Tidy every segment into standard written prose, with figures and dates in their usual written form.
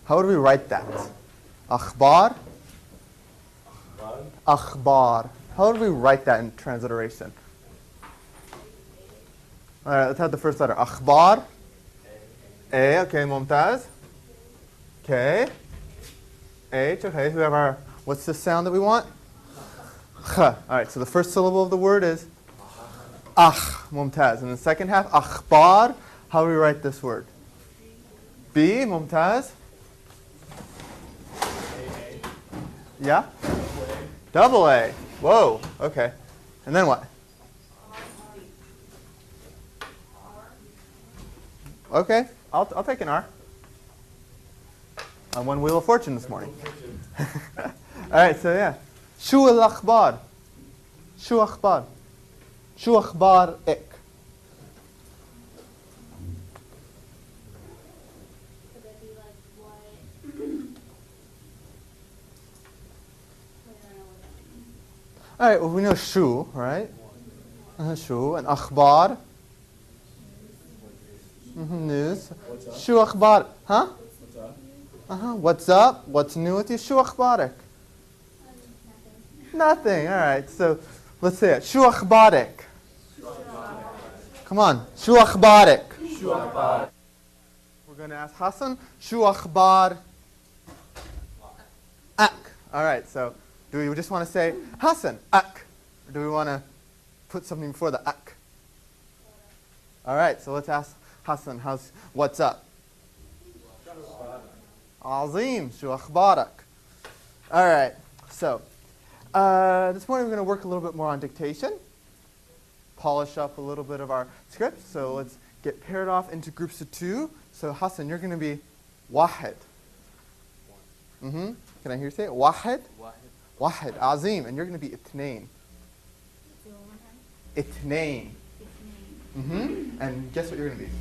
How would we write that? Akhbar. Akhbar. How would we write that in transliteration? All right, let's have the first letter. Akhbar. A. Okay, mumtaz. Okay. H. Okay, whoever. What's the sound that we want? Kh. All right, so the first syllable of the word is akh. Mumtaz. And the second half, akhbar. How do we write this word? B. Mumtaz. Yeah? Double A. Whoa. Okay. And then what? Okay. I'll take an R. I won Wheel of Fortune this morning. All right. So yeah. شو الأخبار? شو أخبار? شو أخبارك? All right, well, we know shu, right? Shu, and akhbar. News. Shu akhbar. Huh? What's up? What's new with you? Shu akhbarik. Nothing. All right, so let's say it. Shu akhbarik. Come on. Shu akhbarik. We're going to ask Hassan. Shu akhbar ak. All right, so do we just want to say Hassan, ak? Or do we want to put something before the ak? All right, so let's ask Hassan, what's up? Azim, shu akhbarak. All right, so this morning we're going to work a little bit more on dictation, polish up a little bit of our script. So let's get paired off into groups of two. So Hassan, you're going to be wahid. Can I hear you say it? Wahid? Wahid, Azim, and you're going to be itnain. Itnain. And guess what you're going to be?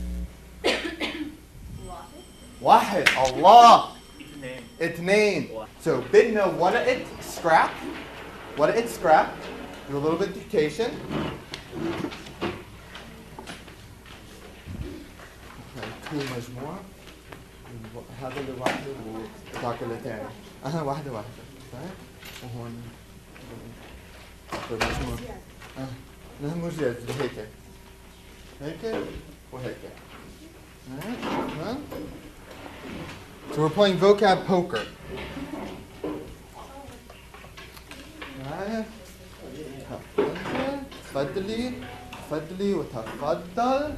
Wahid. Allah. Itnain. So bidna wada'it, scrap. Wada'it, scrap. Do a little bit of dictation. كل مجموعة هذا الواحد وذاك الثاني. واحدة واحدة. صحيح؟ وهون مجموعة مو زيادة هيك هيك وهيك. So we're playing vocab poker. تفضلي تفضلي وتفضل.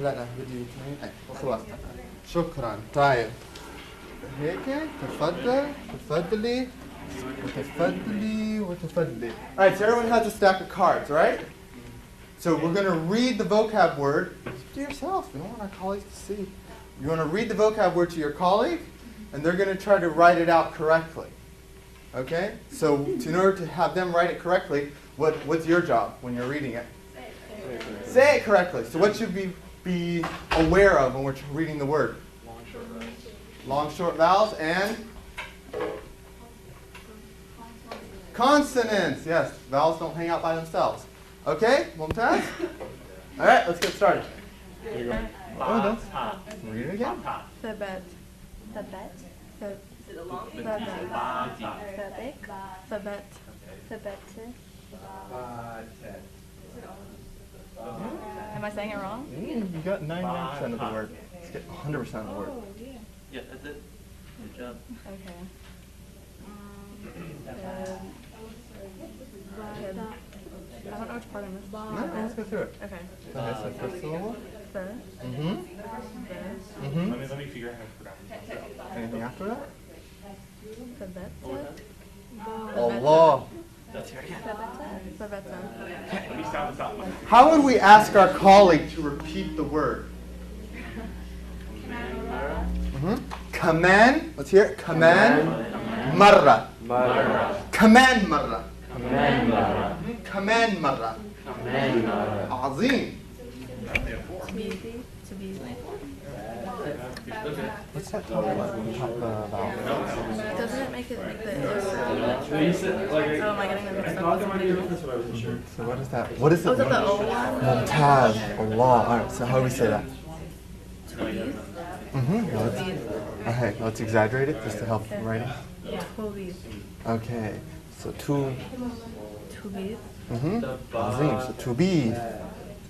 لا بدي خلاص شكرا. طيب هيك تفضل تفضلي وتفضلي وتفضلي. All right, so everyone has a stack of cards, right? So we're going to read the vocab word to yourself. We don't want our colleagues to see. You're going to read the vocab word to your colleague, and they're going to try to write it out correctly. Okay? So in order to have them write it correctly, what's your job when you're reading it? Say it correctly. So what should we be aware of when we're reading the word? Long, short vowels and consonants. Yes, vowels don't hang out by themselves. Okay, Mumtaz? All right, let's get started. Here you go. Oh, that's read it again. ثبت ثبت ثبت ثبت. Am I saying it wrong? You got 99% of the word. Let's get 100% of the word. Yeah, that's it. Good job. Okay. I don't know which part I missed. No, let's go through it. Okay. Okay, so first syllable. Let me figure out how to pronounce it. Anything after that? ثبت. Allah. Let's hear it again. ثبت. Let me stop. How would we ask our colleague to repeat the word? Kaman. Let's hear it. Kaman. Marra. Kaman marra. Kaman marra. Azim. To be. What's that top button? Top vowel. Doesn't it make it like the Oh, am I getting them mixed up? So what is that? What is it? Oh, is that the O one? Mumtaz. Allah. Alright, so how do we say that? Okay, let's exaggerate it just to help writing. Tobiz. Okay, so to. Tobiz. Azim, so to be.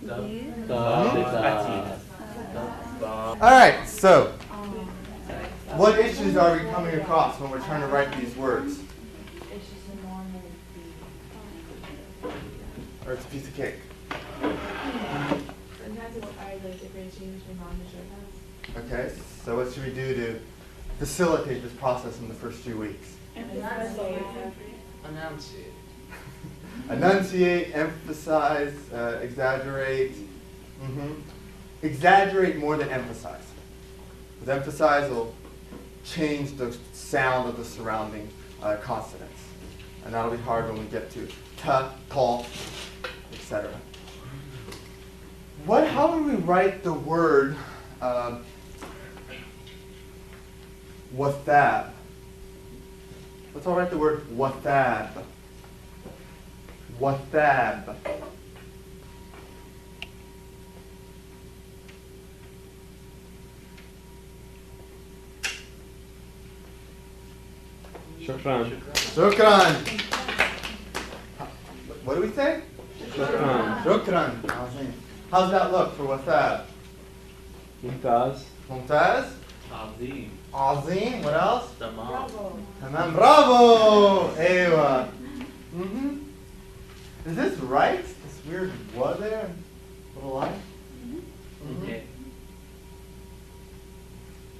Tobiz. Alright, so what issues are we coming across when we're trying to write these words? Or it's a piece of cake. Sometimes it's hard, like differentiating between language or class. Okay, so what should we do to facilitate this process in the first few weeks? Enunciate. Enunciate, emphasize, exaggerate. Exaggerate more than emphasize. Because emphasize will change the sound of the surrounding consonants. And that'll be hard when we get to ta, ta, etc. How do we write the word wathab? Let's all write the word wathab. Wathab. Shukran. Shukran. What do we say? Shukran. Shukran. How's that look for wathab? Mumtaz. Mumtaz? Azim. Azim. What else? Tamam. Tamam. Bravo. Ewa. Is this right? This weird what there? Little line? Okay.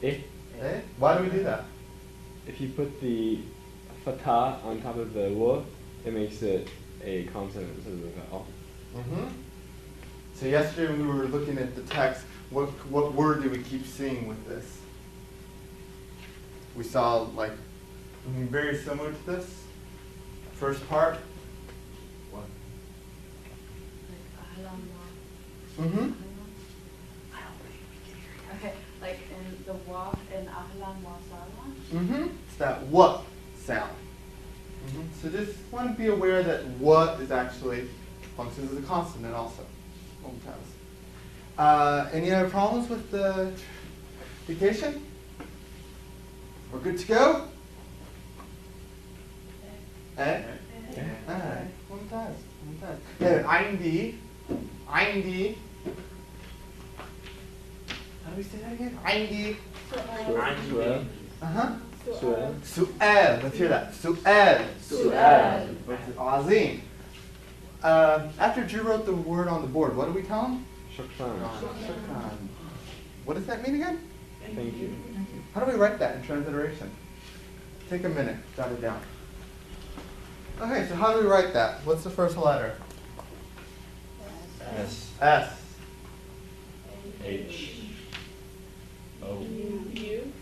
Eh. Eh? Why do we do that? If you put the fatah on top of the wa, it makes it a consonant instead of a vowel. So yesterday when we were looking at the text, what word did we keep seeing with this? We saw like something very similar to this. First part. What? Okay, like in the wa in ahlan wa sahlan. It's that what sound. So just want to be aware that what is actually functions as a consonant also. Any other problems with the dictation? We're good to go? Eh? Mumtaz. Yeah, عندي. How do we say that again? عندي. Su'al. Su'al. سؤال. Let's hear that. سؤال. Azim. After Drew wrote the word on the board, what did we tell him? Shukran. Shukran. What does that mean again? Thank you. How do we write that in transliteration? Take a minute, jot it down. Okay, so how do we write that? What's the first letter? S. S. H. O. U.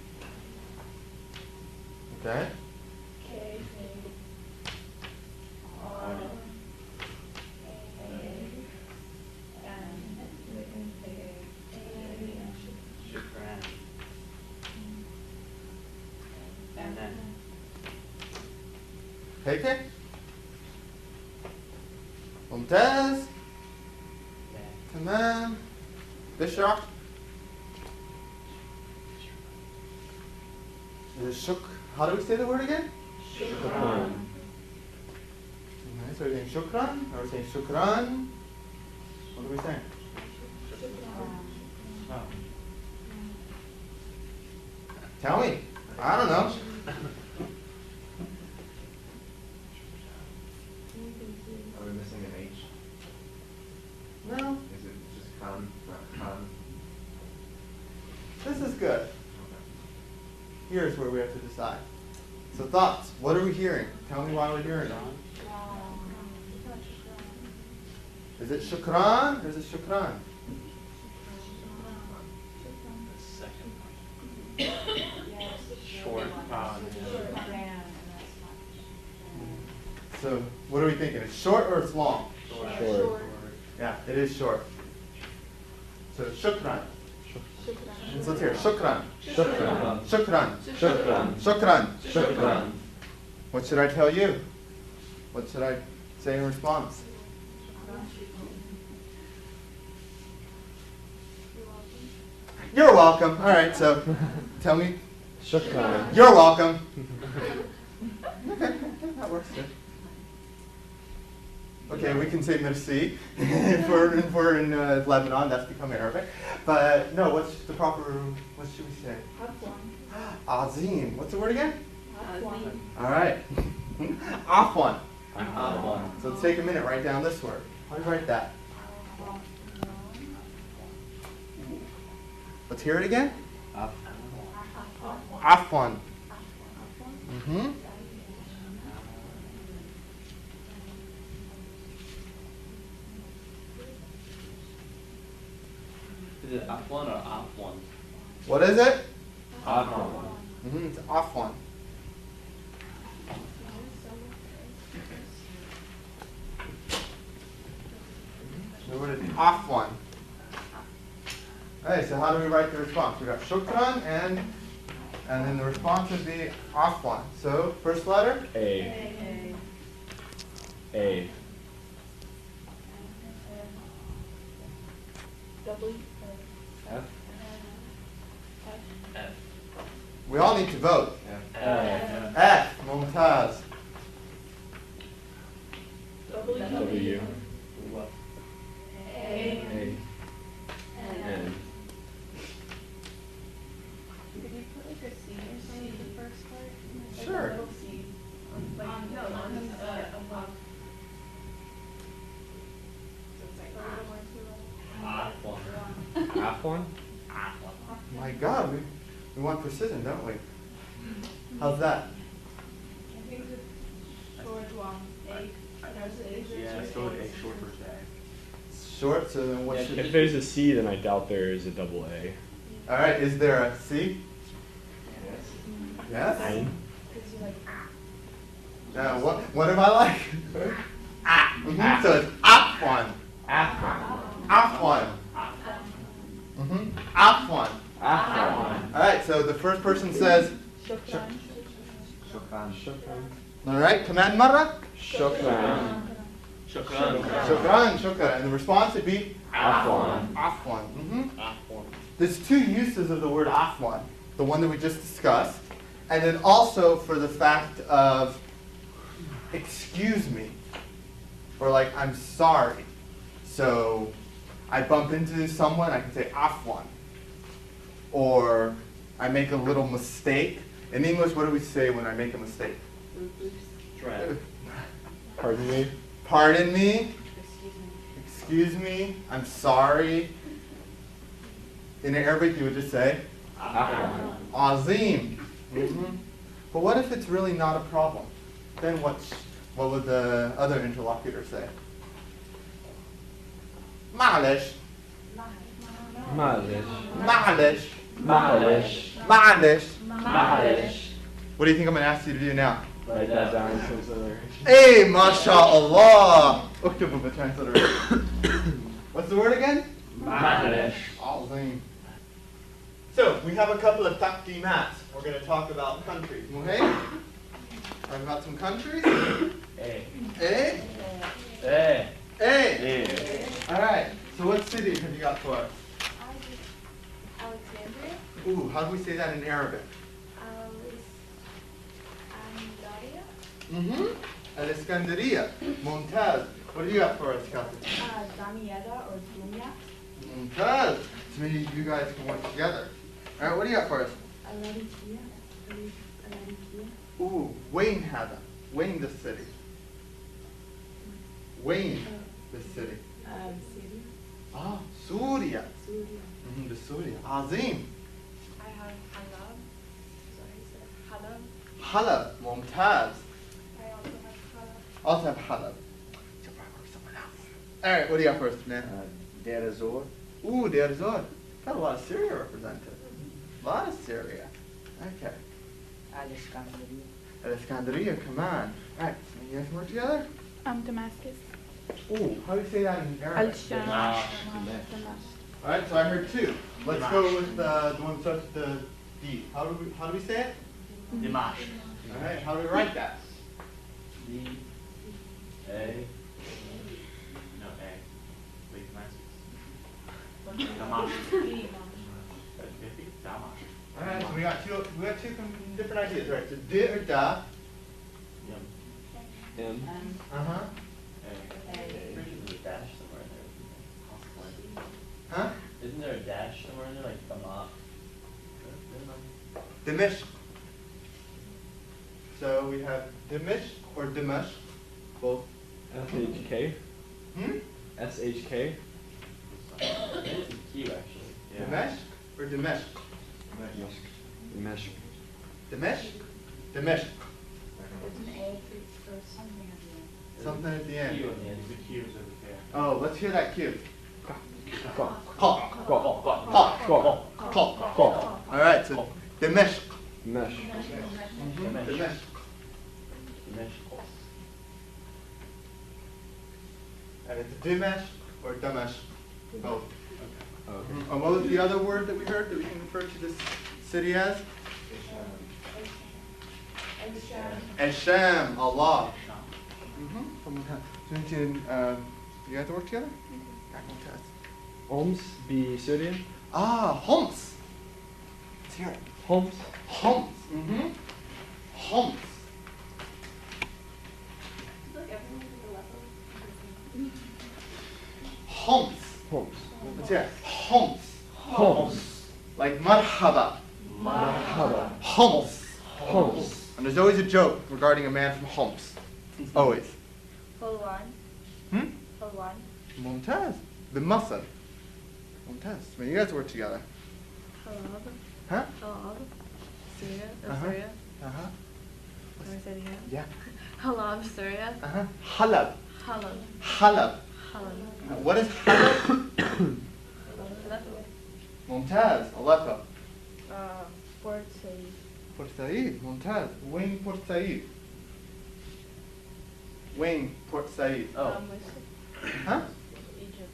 Okay. K. Shukran. And then. هيك؟ ممتاز. تمام. اشرح. How do we say the word again? Shukran. Okay, so we're saying shukran, or we're saying shukran. What are we saying? Tell me. I don't know. Are we missing an H? No. Is it just Khan, not Khan? This is good. Here's where we have to decide. So thoughts. What are we hearing? Tell me why we're hearing it. Is it shukran or is it shukran? The second short. So what are we thinking? It's short or it's long? Short. Yeah, it is short. So shukran. Let's hear it. Shukran. Shukran. Shukran. Shukran. Shukran. Shukran. What should I tell you? What should I say in response? You're welcome. All right, so tell me. Shukran. You're welcome. Okay, that works good. Okay, we can say merci if we're in Lebanon. That's become Arabic. But no, what's the proper? What should we say? Azim. What's the word again? All right. Afwan. So let's take a minute. Write down this word. How do you write that? Let's hear it again. Afwan. Mm-hmm. Is it Afwan or Afwan? What is it? Afwan. Mm-hmm. It's afwan. The word is afwan. Alright, so how do we write the response? We got shukran and then the response would be afwan. So first letter? A. A. F. F. We all need to vote. F. F. Mumtaz. W. What? A. N. Could you put like a C or something in the first part? Like Sure. a little C. Like, no, on above. So it's like a little more to the Afwan. Afwan. My God, we want precision, don't we? How's that? I think the short one. Yeah, so A short for A. Short, so then what If should there's a C, then I doubt there is a double A. Alright, is there a C? Yes? N. Because you're like, What am I like? Mhm, so it's afwan. Afwan. Mhm. Afwan. Afwan. Alright, so the first person says, Shukran. Shukran. alright, command marra? Shukran. Shukran. Shukran, shukran. And the response would be Afwan. afwan. Mhm. Afwan. There's two uses of the word afwan. The one that we just discussed, and then also for the fact of excuse me, or like I'm sorry. So I bump into someone, I can say afwan. Or I make a little mistake. In English, what do we say when I make a mistake? Dread. Pardon me. Pardon me. Excuse me. I'm sorry. In Arabic, you would just say Afwan. azim. Mhm. But what if it's really not a problem? Then what would the other interlocutor say? Ma'alish. Malish. Ma'alish. Malish. Ma'alish. Malish. What do you think I'm going to ask you to do now? Write that down in transliteration. Hey, mashallah. Uktubu b'transliteration. What's the word again? Malish. Azim. So, we have a couple of taqdeemats. We're going to talk about countries. Okay? Talk about some countries. A. Eh? A. Eh? All right. So what city have you got for us? Alexandria. Ooh, how do we say that in Arabic? Alexandria. Al-Iskandariya. Mumtaz. What do you got for us, Kelsey? Damietta or Dumia. Mumtaz. So maybe you guys can work together. All right, what do you got for us? Alarikia. Ooh, Wayne Hada. Wayne the city. Wayne the city. Syria. Ah, Syria. Syria. The Syria. Azim. I have Halab. Sorry, sir. Halab. Halab. Mumtaz. I also have Halab. Also have Halab. You'll probably work someone else. All right, what do you got for us, man? Deir ez-Zor. Ooh, Deir ez-Zor. Got a lot of Syria represented. A lot of Syria. Okay. Al-Iskandariya, come on. All right, so you guys can work together? Damascus. Ooh, how do you say that in Arabic? Al-Sham. All right, so I heard two. Let's go with the one that starts with the D. How do we say it? Dimash. All right, how do we write that? D, A, No, A. Wait, can I see? Damash. All right, so we got two different ideas. All right, so D or da. M. Uh-huh. There's a dash somewhere in there. Huh? Isn't there a dash somewhere in there, like Damat? Dimishq. So we have Dimishq or Dimashq, both. SHK. Hmm? SHK. It's a Q actually. Dimashq or Dimashq? Mesh. Dimashq? Dimashq. It's an A or something at the end. Something at the end. Q on the end. The Q is over there. Oh, let's hear that cue. Go. All Go. Go. right, so Dimashq. Mesh. Dimashq. And it's Dimashq or Damashq, both. Okay. And what was the other word that we heard that we can refer to this city as? Esham, Allah. You guys work together? Homs be Syrian. Ah, Homs. Let's hear it. Homs. Homs. Homs. Homs. Homs. Let's hear it. Homs. Homs. Like marhaba. Marhaba. Homs. Homs. And there's always a joke regarding a man from Homs. Always. Hulwan. Hmm? Hulwan. Mumtaz. بالمصر. Mumtaz. When you guys work together. Halab. Huh? Halab. Syria. Uh-huh. Syria. Uh-huh. Can I say it again? Yeah. Halab, Syria. Uh-huh. Halab. Halab. Halab. Halab. What is Halab? Mumtaz. Aleppo. Port Said. Port Said. Mumtaz. Wayne Port Said. Wayne Port Said. Oh. Misr. Huh? Egypt.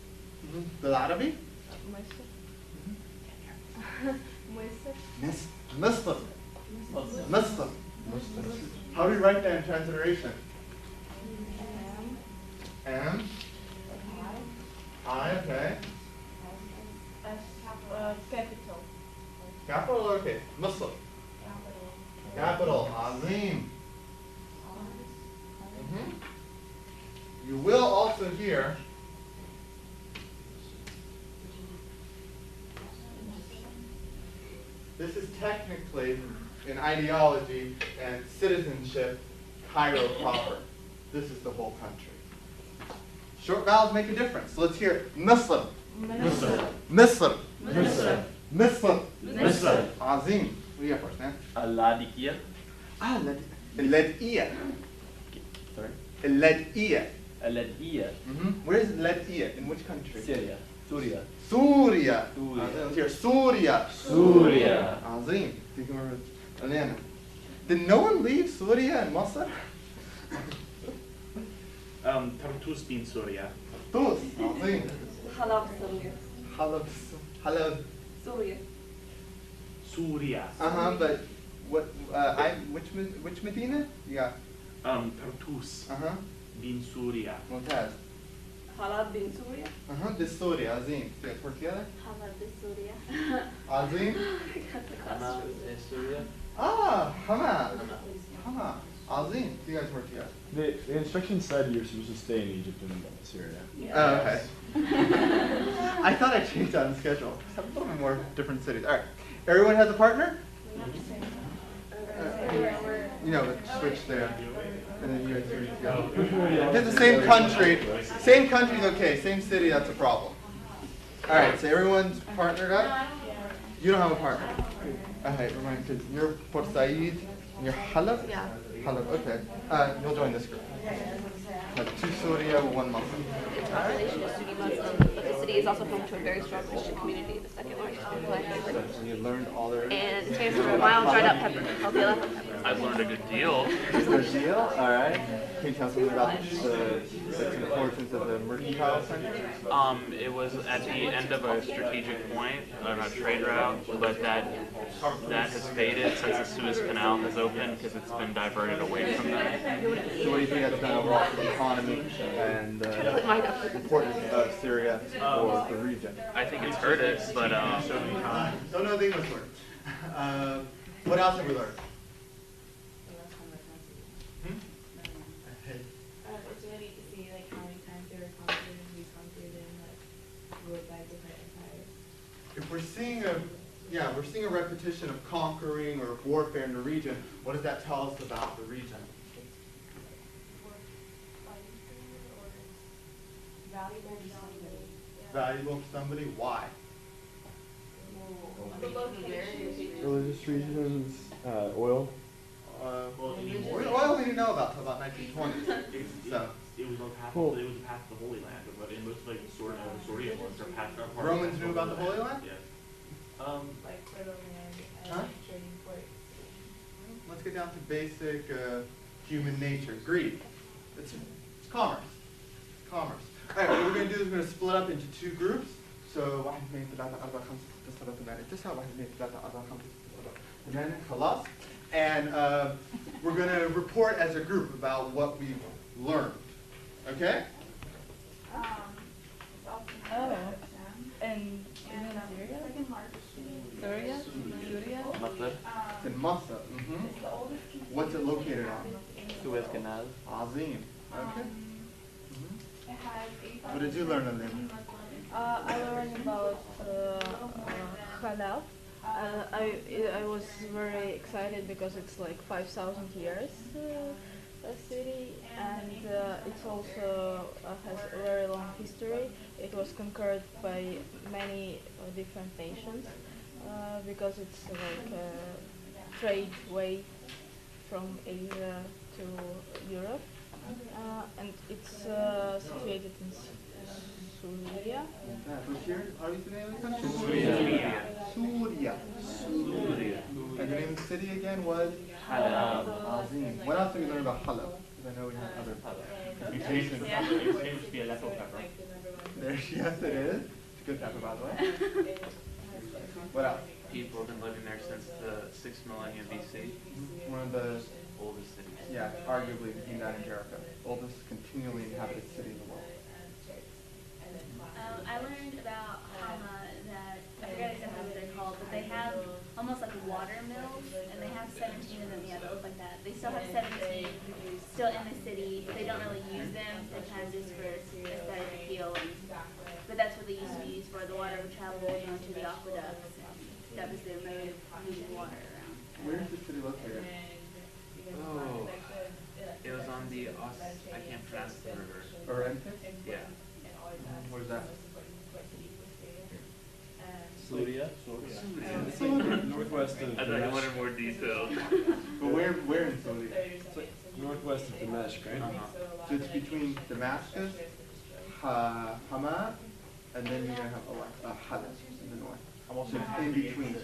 بالعربي؟ Misr. Misr. مصر. مصر. How do we write that in transliteration? M. I, okay. Capital. Capital or okay? مصر. Capital. عظيم. You will also hear this is technically in ideology and citizenship Cairo proper. This is the whole country. Short vowels make a difference. So let's hear مصر. Misr. مصر. Misr. مصر. Misr. عظيم. What do you got first, man? Aladikia. Ah, اللدئية. Sorry. اللدئية. Aladia. Where is اللدئية? In which country? Syria. Syria. سوريا. Syria. Let's hear سوريا. Syria. عظيم. Alana. Did no one leave Syria and Masr? Tartus bin Syria. Tus. عظيم. Halab, Syria. Halab. Syria. Syria. But what? Which Medina? Yeah. Tartus bin Syria. ممتاز. Halab bin Syria. This Syria. عظيم. So let's work together. Halab bin Syria. عظيم. Hama is Syria. Hama. Hama. عظيم. So you guys work together. The instructions said you're supposed to stay in Egypt and Syria. Oh, okay. I thought I changed that on the schedule. Just have a little bit more different cities. All right. Everyone has a partner? You know, switch there. And then you guys switch together. If it's the same country. Same country's okay. Same city, that's a problem. All right, so everyone's partnered up? You don't have a partner. Okay, remind because you're Port Said and you're Halab? Yeah. Halab, okay. You'll join this group. Two Syria, one Muslim. Population is Sunni Muslim, but the city city is also home to a very strong Christian community, the second largest population. And you learned all there is. And taste for a mild dried up pepper, healthy lemon pepper. I've learned a good deal. Good deal. All right. Can you tell us something about the importance of the mercantile center? It was at the end of a strategic point on a trade route, but that has faded since the Suez Canal has opened because it's been diverted away from that. So what do you think that's done overall for the economy and the importance of Syria for the region? I think it's hurt it, but Don't know the English word. What else have we learned? It's really neat to see like how many times they were conquered and reconquered and like ruled by different empires. If we're seeing a repetition of conquering or warfare in the region, what does that tell us about the region? Valuable to somebody. Valuable to somebody? Why? Religious reasons, oil. Well, anymore. Oil we didn't know about until about 1920s. So It was a path to the Holy Land, but in most like the Syrian ones are paths are part Romans knew about the Holy Land? Yes. Like fertile land and Huh? trading ports. Let's get down to basic human nature. Greed. It's commerce. Commerce. All right, what we're going to do is we're going to split up into two groups. So واحد اثنين ثلاثة أربعة خمسة ستة سبعة ثمانية تسعة واحد اثنين ثلاثة أربعة خمسة ستة سبعة ثمانية خلاص. And we're going to report as a group about what we've learned. Okay? Oh, and Syria? Syria? It's in Massa. What's it located on? Suez Canal. Azim. Okay. What did you learn on them? I learned about halal. I was very excited because it's like 5,000 years a city, and it also has a very long history. It was conquered by many different nations because it's like a trade way from Asia to Europe, and it's situated in Syria. Which here? Are you the name of the country? Syria. Syria. And the name of the city again was? Halab. Azim. What else did we learn about Halab? Because I know we had other It seems to be a Aleppo pepper. Yes, it is. It's a good pepper, by the way. What else? People have been living there since the 6th millennium BC. One of the, Oldest cities. yeah, arguably between that and Jericho. Oldest continually inhabited city in the world. I learned about that, I forget exactly what they're called, but they have almost like water mills, and they have 17 of them, yeah, they look like that. They still have 17 still in the city. They don't really use them, they're kind of just for aesthetic appeal. But that's what they used to use for the water would travel onto the aqueducts. That was their mode of moving water around. Where is the city located? Oh, it was on the I can't pronounce the river. Orentis? Yeah. Where's that? Syria. Northwest of I thought you wanted Damascus. more detail. But where in Syria? Northwest of Damascus, right? So it's between Damascus, Hama, and then you're going to have Halab in the north. So it's in between.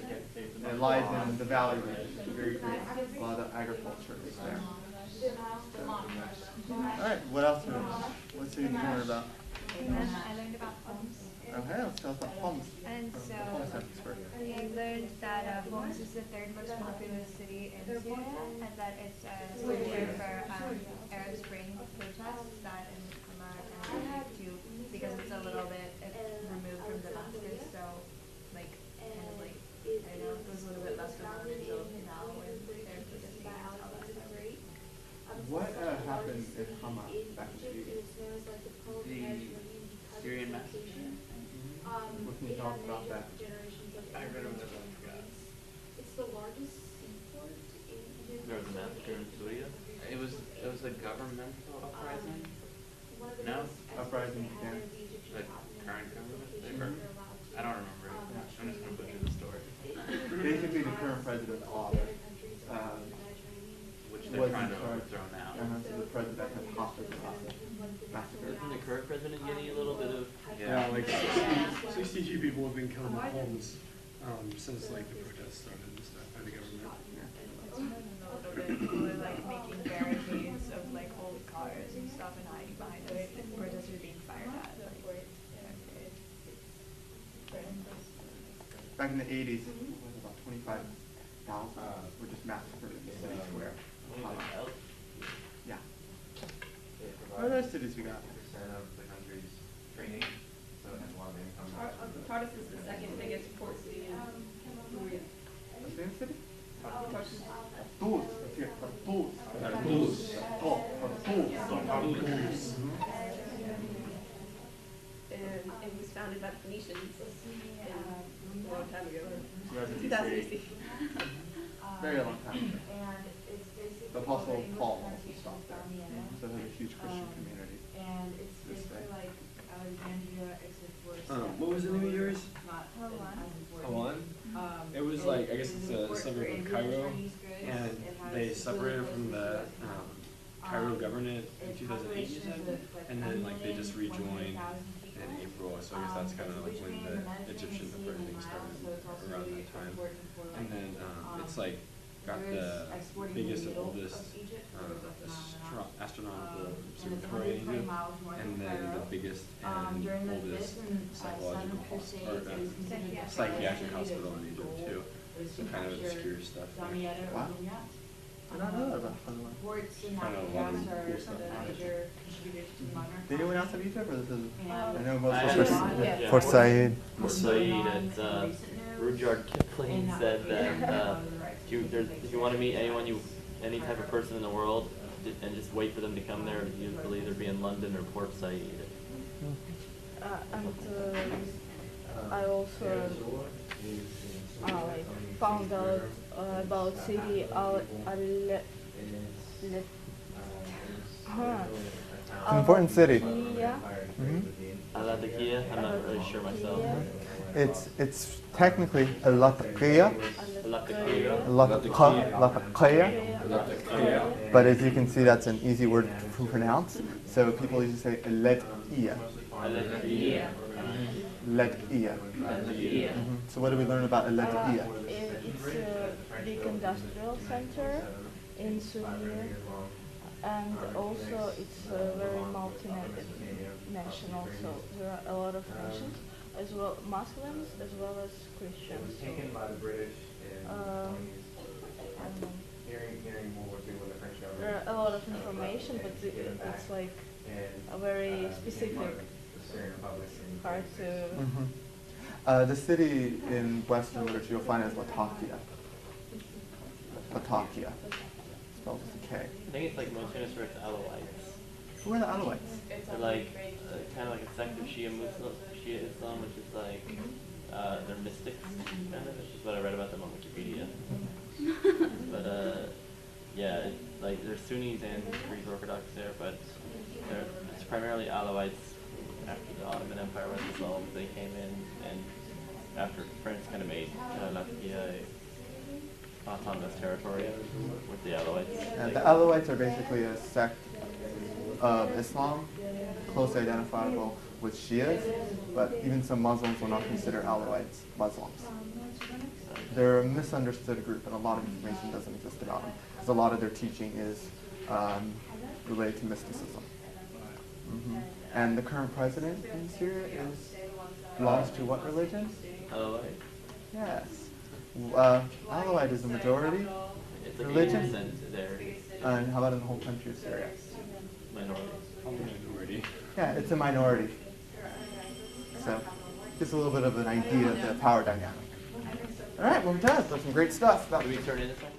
And it lies in the valley region. It's very green. A lot of agriculture is there. Alright, what else? What's the learn about? I learned about homes. Okay, let's tell us about homes. And so Let's have this word. I learned that Homs is the third most populous city in Syria, and that it's a center for Arab Spring protests that in America and too, because it's a little bit removed from Damascus, so like kind of like I don't know, it was a little bit less known until now when they're protesting against all that stuff. What happened in Hama back in Syria? The Syrian massacre. What can you tell us about that? I read about it, I forgot. It's the largest seaport in There was a massacre in Syria. It was a governmental uprising. No? Uprising began. The current government? I don't remember it. I'm just gonna butcher the story. Basically, the current president, Which they been was trying in to charge. overthrow now. So the president had hostage massacred. Isn't the current president getting a little bit of? Yeah, like 62 people have been killed in homes since like the protests started and stuff by the government. We're like making barricades of like old cars and stuff and hiding behind us. The protesters being fired at. Back in the 80s, about 25,000 were just massacred in the city square. Yeah. What other cities we got? Of the country's training, so it has a lot of income. Tartus is the second biggest port city in Korea. What's the city? Tartus. It was founded by the Phoenicians a long time ago. 2000 BC. Very long time ago. The Apostle Paul also stopped there. So there's a huge Christian community. And it's basically like Alexandria except for What was the name of yours? not Hawan? It was like, I guess it's a suburb of Cairo, and they separated from the Cairo government in 2008, you said? And then like they just rejoined in April, so I guess that's kind of like when the Egyptian uprising started around that time. And then it's like got the biggest and oldest astronomical observatory in Egypt, and then the biggest and oldest psychological psychiatric hospital in Egypt too. So kind of obscure stuff there. Wow. I don't know about Hawan. ports and Kind natural of gas one are cool the stuff. major contributors to the modern Did anyone else have Egypt, or this is? I know I most had of it. for Saeed. For Saeed, it's Rudyard Kipling said that if you want to meet any type of person in the world, and just wait for them to come there, you'll either be in London or Port Said. And I also like found out about city It's an important city. Al-Latakia, I'm not really sure myself. It's technically Al-Latakia, but as you can see, that's an easy word to pronounce. So people usually say Al-Latakia. Al-Latakia. So what do we learn about Al-Latakia? It's a big industrial center in Syria, and also it's very multinational. So there are a lot of nations, as well Muslims as well as Christians. Taken by the British in hearing World War II when the French government. There are a lot of information, but it's like a very specific, hard to. The city in Western literature you'll find as Latakia. Latakia, spelled with a K. I think it's like most famous for its Alawites. Who are the Alawites? They're like kind of like a sect of Shia Islam, which is like they're mystics, kind of. It's just what I read about them on Wikipedia. But yeah, like there's Sunnis and Greek Orthodox there, but it's primarily Alawites. After the Ottoman Empire was dissolved, they came in, and after France kind of made Latakia autonomous territory with the Alawites. And the Alawites are basically a sect of Islam, closely identifiable with Shias, but even some Muslims will not consider Alawites Muslims. They're a misunderstood group, and a lot of information doesn't exist about them, because a lot of their teaching is related to mysticism. And the current president in Syria belongs to what religion? Alawite. Yes. Alawite is a majority It's like religion. 80% there. And how about in the whole country of Syria? Minority. Yeah, it's a minority. So, just a little bit of an idea of the power dynamic. All right, well, we're done. That's some great stuff. Did we turn in this one?